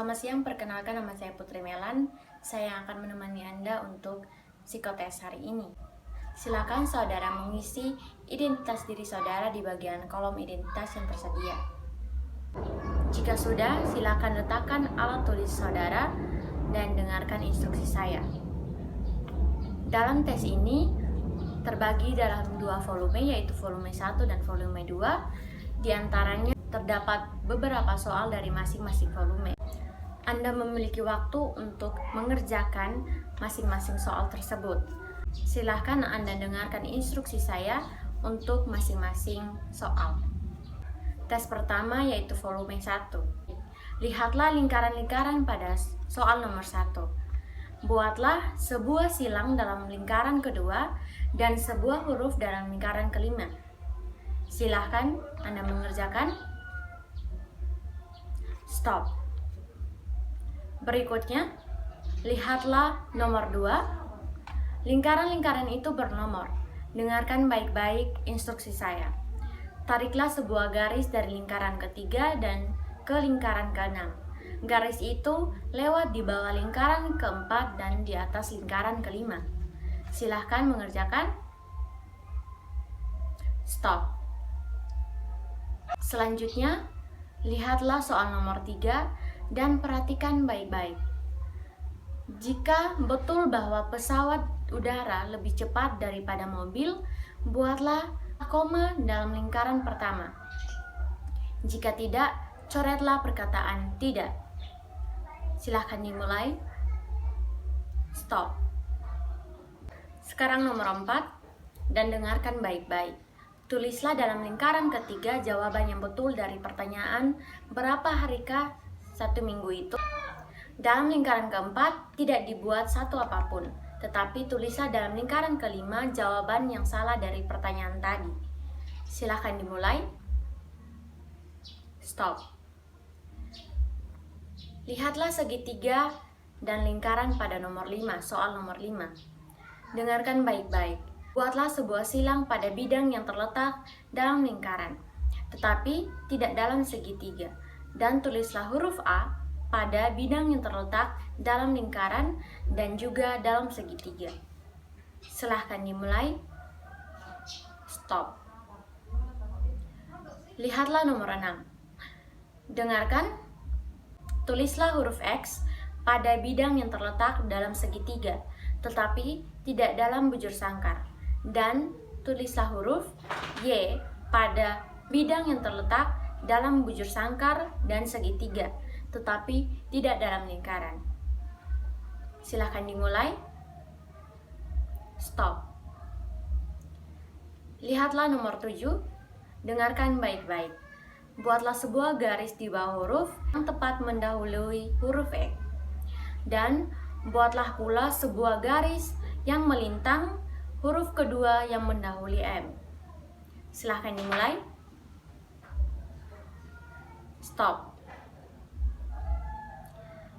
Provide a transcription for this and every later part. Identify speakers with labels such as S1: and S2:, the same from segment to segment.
S1: Selamat siang, perkenalkan nama saya Putri Melan. Saya akan menemani Anda untuk psikotes hari ini. Silakan saudara mengisi identitas diri saudara di bagian kolom identitas yang tersedia. Jika sudah, silakan letakkan alat tulis saudara dan dengarkan instruksi saya. Dalam tes ini terbagi dalam dua volume, yaitu volume 1 dan volume 2. Di antaranya terdapat beberapa soal dari masing-masing volume. Anda memiliki waktu untuk mengerjakan masing-masing soal tersebut. Silahkan Anda dengarkan instruksi saya untuk masing-masing soal. Tes pertama yaitu volume 1. Lihatlah lingkaran-lingkaran pada soal nomor 1. Buatlah sebuah silang dalam lingkaran kedua dan sebuah huruf dalam lingkaran kelima. Silahkan Anda mengerjakan. Stop. Berikutnya, lihatlah nomor 2. Lingkaran-lingkaran itu bernomor. Dengarkan baik-baik instruksi saya. Tariklah sebuah garis dari lingkaran ketiga dan ke lingkaran keenam. Garis itu lewat di bawah lingkaran keempat dan di atas lingkaran kelima. Silahkan mengerjakan. Stop. Selanjutnya, lihatlah soal nomor 3 dan perhatikan baik-baik. Jika betul bahwa pesawat udara lebih cepat daripada mobil, buatlah koma dalam lingkaran pertama. Jika tidak, coretlah perkataan tidak. Silahkan dimulai. Stop. Sekarang nomor 4 dan dengarkan baik-baik. Tulislah dalam lingkaran ketiga jawaban yang betul dari pertanyaan berapa harikah satu minggu itu. Dalam lingkaran keempat tidak dibuat satu apapun, tetapi tulislah dalam lingkaran kelima jawaban yang salah dari pertanyaan tadi. Silahkan dimulai. Stop. Lihatlah segitiga dan lingkaran pada nomor 5, soal nomor 5. Dengarkan baik-baik. Buatlah sebuah silang pada bidang yang terletak dalam lingkaran, tetapi tidak dalam segitiga. Dan tulislah huruf A pada bidang yang terletak dalam lingkaran dan juga dalam segitiga. Silahkan dimulai. Stop. Lihatlah nomor 6. Dengarkan. Tulislah huruf X pada bidang yang terletak dalam segitiga, tetapi tidak dalam bujur sangkar. Dan tulislah huruf Y pada bidang yang terletak dalam bujur sangkar dan segitiga, tetapi tidak dalam lingkaran. Silahkan dimulai. Stop. Lihatlah nomor 7. Dengarkan baik-baik. Buatlah sebuah garis di bawah huruf yang tepat mendahului huruf E. Dan buatlah pula sebuah garis yang melintang huruf kedua yang mendahului M. Silahkan dimulai. Stop.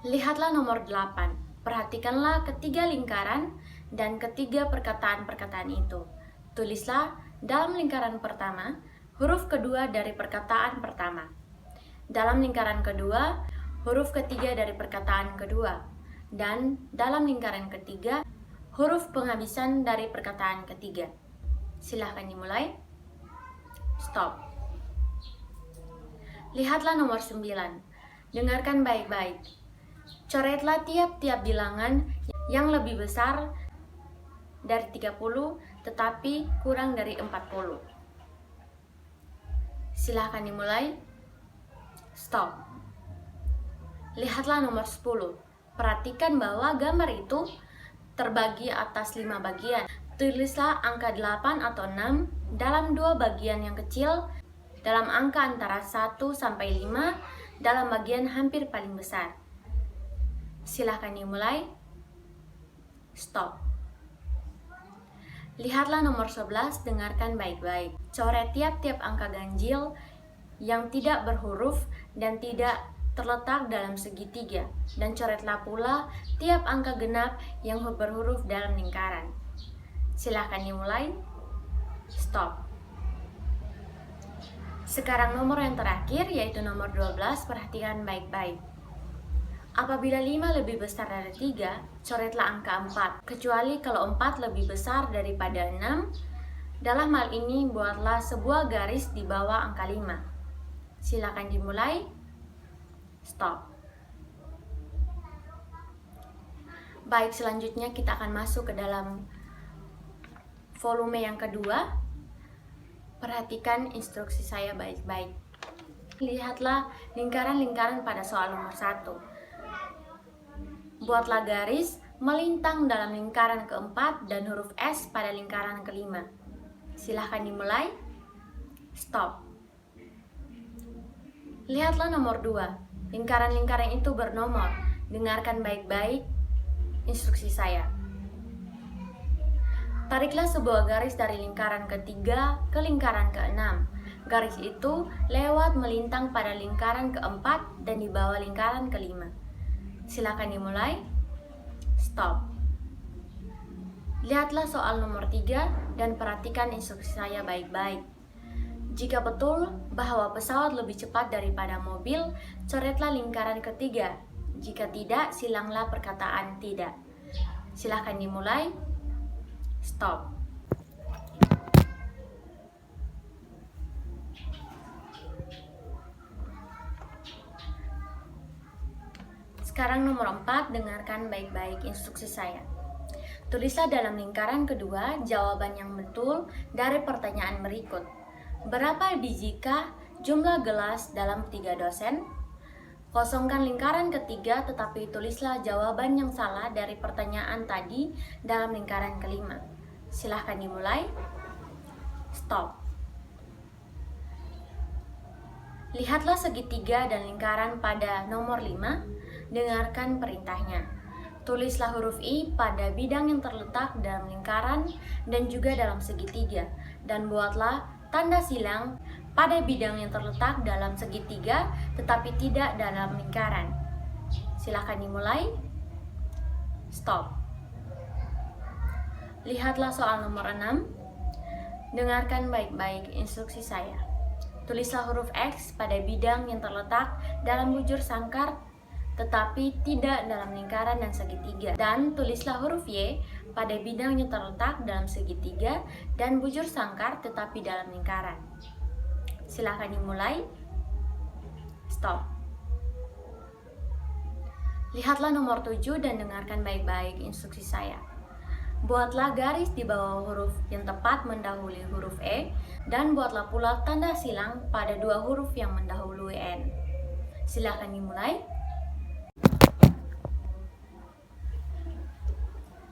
S1: Lihatlah nomor 8. Perhatikanlah ketiga lingkaran dan ketiga perkataan-perkataan itu. Tulislah dalam lingkaran pertama huruf kedua dari perkataan pertama. Dalam lingkaran kedua, huruf ketiga dari perkataan kedua. Dan dalam lingkaran ketiga, huruf penghabisan dari perkataan ketiga. Silahkan dimulai. Stop. Lihatlah nomor 9. Dengarkan baik-baik. Coretlah tiap-tiap bilangan yang lebih besar dari 30 tetapi kurang dari 40. Silahkan dimulai. Stop. Lihatlah nomor 10. Perhatikan bahwa gambar itu terbagi atas 5 bagian. Tulislah angka 8 atau 6 dalam 2 bagian yang kecil, dalam angka antara 1 sampai 5 dalam bagian hampir paling besar. Silahkan dimulai. Stop. Lihatlah nomor 11, dengarkan baik-baik. Coret tiap-tiap angka ganjil yang tidak berhuruf dan tidak terletak dalam segitiga, dan coretlah pula tiap angka genap yang berhuruf dalam lingkaran. Silahkan dimulai. Stop. Sekarang nomor yang terakhir yaitu nomor 12, perhatikan baik-baik. Apabila 5 lebih besar dari 3, coretlah angka 4. Kecuali kalau 4 lebih besar daripada 6, dalam hal ini buatlah sebuah garis di bawah angka 5. Silakan dimulai. Stop. Baik, selanjutnya kita akan masuk ke dalam volume yang kedua. Perhatikan instruksi saya baik-baik. Lihatlah lingkaran-lingkaran pada soal nomor 1. Buatlah garis melintang dalam lingkaran keempat dan huruf S pada lingkaran kelima. Silahkan dimulai. Stop. Lihatlah nomor 2. Lingkaran-lingkaran itu bernomor. Dengarkan baik-baik instruksi saya. Tariklah sebuah garis dari lingkaran ketiga ke lingkaran keenam. Garis itu lewat melintang pada lingkaran keempat dan di bawah lingkaran kelima. Silakan dimulai. Stop. Lihatlah soal nomor 3 dan perhatikan instruksi saya baik-baik. Jika betul bahwa pesawat lebih cepat daripada mobil, coretlah lingkaran ketiga. Jika tidak, silanglah perkataan tidak. Silakan dimulai. Stop. Sekarang nomor 4, dengarkan baik-baik instruksi saya. Tulislah dalam lingkaran kedua jawaban yang betul dari pertanyaan berikut. Berapa bijikah jumlah gelas dalam 3 dosen? Kosongkan lingkaran ketiga tetapi tulislah jawaban yang salah dari pertanyaan tadi dalam lingkaran kelima. Silahkan dimulai. Stop. Lihatlah segitiga dan lingkaran pada nomor 5. Dengarkan perintahnya. Tulislah huruf I pada bidang yang terletak dalam lingkaran dan juga dalam segitiga. Dan buatlah tanda silang pada bidang yang terletak dalam segitiga tetapi tidak dalam lingkaran. Silahkan dimulai. Stop. Lihatlah soal nomor 6. Dengarkan baik-baik instruksi saya. Tulislah huruf X pada bidang yang terletak dalam bujur sangkar tetapi tidak dalam lingkaran dan segitiga. Dan tulislah huruf Y pada bidang yang terletak dalam segitiga dan bujur sangkar tetapi dalam lingkaran. Silakan dimulai. Stop. Lihatlah nomor 7 dan dengarkan baik-baik instruksi saya. Buatlah garis di bawah huruf yang tepat mendahului huruf E dan buatlah pula tanda silang pada 2 huruf yang mendahului N. Silakan dimulai.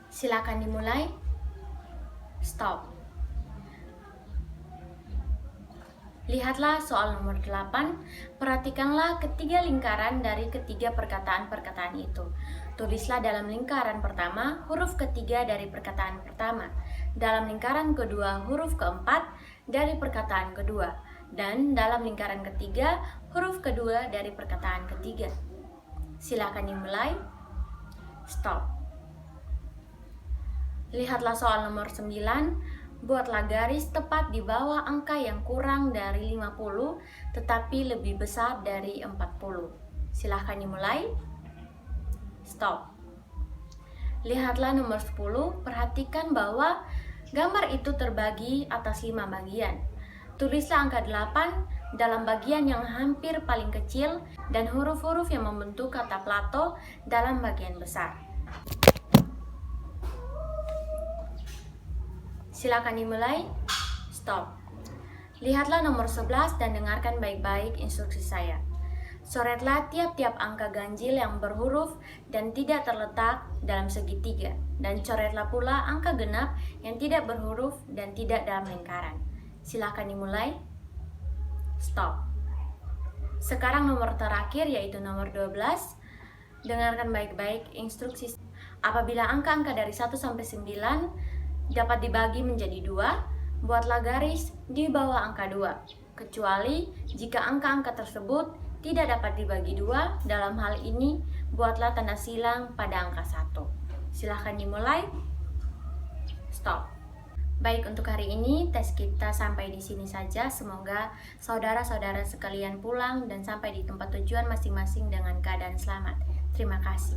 S1: Silakan dimulai. Stop. Lihatlah soal nomor 8. Perhatikanlah ketiga lingkaran dari ketiga perkataan-perkataan itu. Tulislah dalam lingkaran pertama huruf ketiga dari perkataan pertama, dalam lingkaran kedua huruf keempat dari perkataan kedua, dan dalam lingkaran ketiga huruf kedua dari perkataan ketiga. Silakan dimulai. Stop. Lihatlah soal nomor 9. Buatlah garis tepat di bawah angka yang kurang dari 50 tetapi lebih besar dari 40. Silahkan dimulai. Stop. Lihatlah nomor 10. Perhatikan bahwa gambar itu terbagi atas 5 bagian. Tulislah angka 8 dalam bagian yang hampir paling kecil dan huruf-huruf yang membentuk kata plato dalam bagian besar. Silakan dimulai. Stop. Lihatlah nomor 11 dan dengarkan baik-baik instruksi saya. Coretlah tiap-tiap angka ganjil yang berhuruf dan tidak terletak dalam segitiga. Dan coretlah pula angka genap yang tidak berhuruf dan tidak dalam lingkaran. Silakan dimulai. Stop. Sekarang nomor terakhir yaitu nomor 12. Dengarkan baik-baik instruksi. Apabila angka-angka dari 1 sampai 9 dapat dibagi menjadi 2, buatlah garis di bawah angka 2. Kecuali jika angka-angka tersebut tidak dapat dibagi 2, dalam hal ini buatlah tanda silang pada angka 1. Silahkan dimulai. Stop. Baik, untuk hari ini tes kita sampai di sini saja. Semoga saudara-saudara sekalian pulang dan sampai di tempat tujuan masing-masing dengan keadaan selamat. Terima kasih.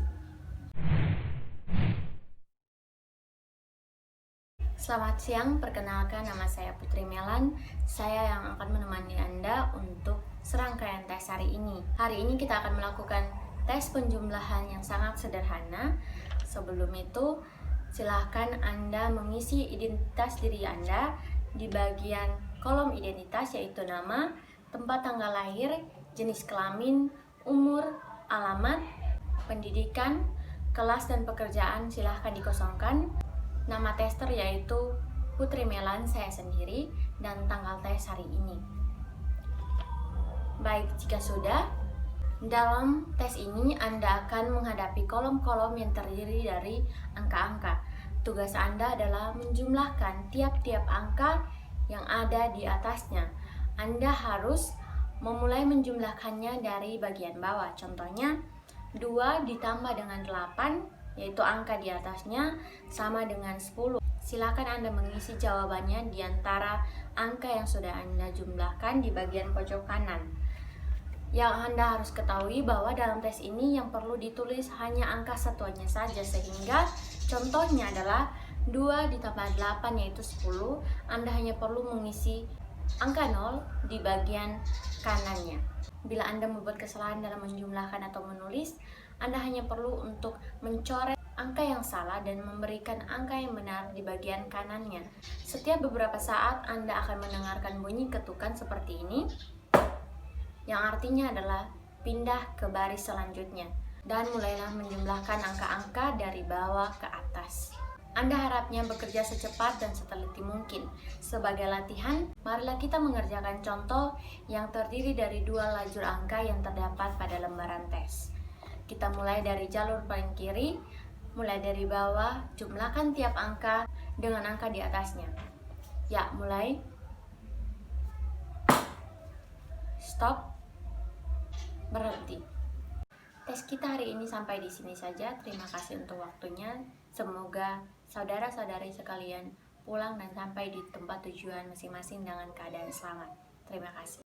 S1: Selamat siang, perkenalkan nama saya Putri Melan. Saya yang akan menemani Anda untuk serangkaian tes hari ini. Hari ini kita akan melakukan tes penjumlahan yang sangat sederhana. Sebelum itu, silahkan Anda mengisi identitas diri Anda di bagian kolom identitas, yaitu nama, tempat tanggal lahir, jenis kelamin, umur, alamat, pendidikan, kelas dan pekerjaan silahkan dikosongkan. Nama tester yaitu Putri Melan, saya sendiri, dan tanggal tes hari ini. Baik, jika sudah, dalam tes ini Anda akan menghadapi kolom-kolom yang terdiri dari angka-angka. Tugas Anda adalah menjumlahkan tiap-tiap angka yang ada di atasnya. Anda harus memulai menjumlahkannya dari bagian bawah. Contohnya, 2 ditambah dengan 8, yaitu angka di atasnya, sama dengan 10. Silakan Anda mengisi jawabannya di antara angka yang sudah Anda jumlahkan di bagian pojok kanan. Yang Anda harus ketahui bahwa dalam tes ini yang perlu ditulis hanya angka satuannya saja, sehingga contohnya adalah 2 ditambah 8 yaitu 10. Anda hanya perlu mengisi angka 0 di bagian kanannya. Bila Anda membuat kesalahan dalam menjumlahkan atau menulis, Anda hanya perlu untuk mencoret angka yang salah dan memberikan angka yang benar di bagian kanannya. Setiap beberapa saat Anda akan mendengarkan bunyi ketukan seperti ini, yang artinya adalah pindah ke baris selanjutnya, dan mulailah menjumlahkan angka-angka dari bawah ke atas. Anda harapnya bekerja secepat dan seteliti mungkin. Sebagai latihan, marilah kita mengerjakan contoh yang terdiri dari 2 lajur angka yang terdapat pada lembaran tes. Kita mulai dari jalur paling kiri, mulai dari bawah, jumlahkan tiap angka dengan angka di atasnya. Ya, mulai. Stop. Berhenti. Tes kita hari ini sampai di sini saja. Terima kasih untuk waktunya. Semoga saudara-saudari sekalian pulang dan sampai di tempat tujuan masing-masing dengan keadaan selamat. Terima kasih.